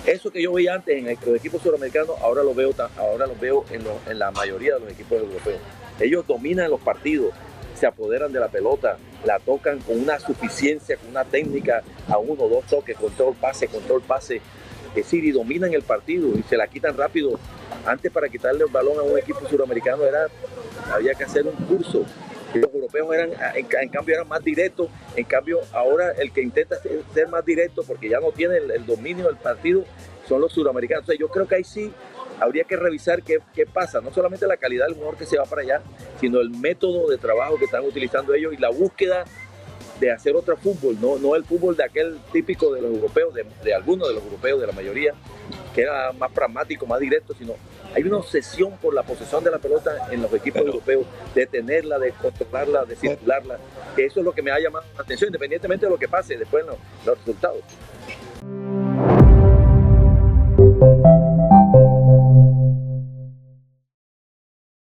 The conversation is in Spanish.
Eso que yo veía antes en los equipos suramericanos, ahora lo veo en la mayoría de los equipos europeos. Ellos dominan los partidos, se apoderan de la pelota, la tocan con una suficiencia, con una técnica a 1 o 2 toques, control pase. Es decir, y dominan el partido y se la quitan rápido. Antes, para quitarle el balón a un equipo suramericano había que hacer un curso. Los europeos en cambio eran más directos. En cambio, ahora el que intenta ser más directo, porque ya no tiene el dominio del partido, son los suramericanos. Entonces, yo creo que ahí sí habría que revisar qué pasa. No solamente la calidad del jugador que se va para allá, sino el método de trabajo que están utilizando ellos y la búsqueda de hacer otro fútbol, no el fútbol de aquel típico de los europeos, de algunos de los europeos, de la mayoría, que era más pragmático, más directo, sino hay una obsesión por la posesión de la pelota en los equipos europeos, de tenerla, de controlarla, de circularla, que eso es lo que me ha llamado la atención, independientemente de lo que pase después en los resultados.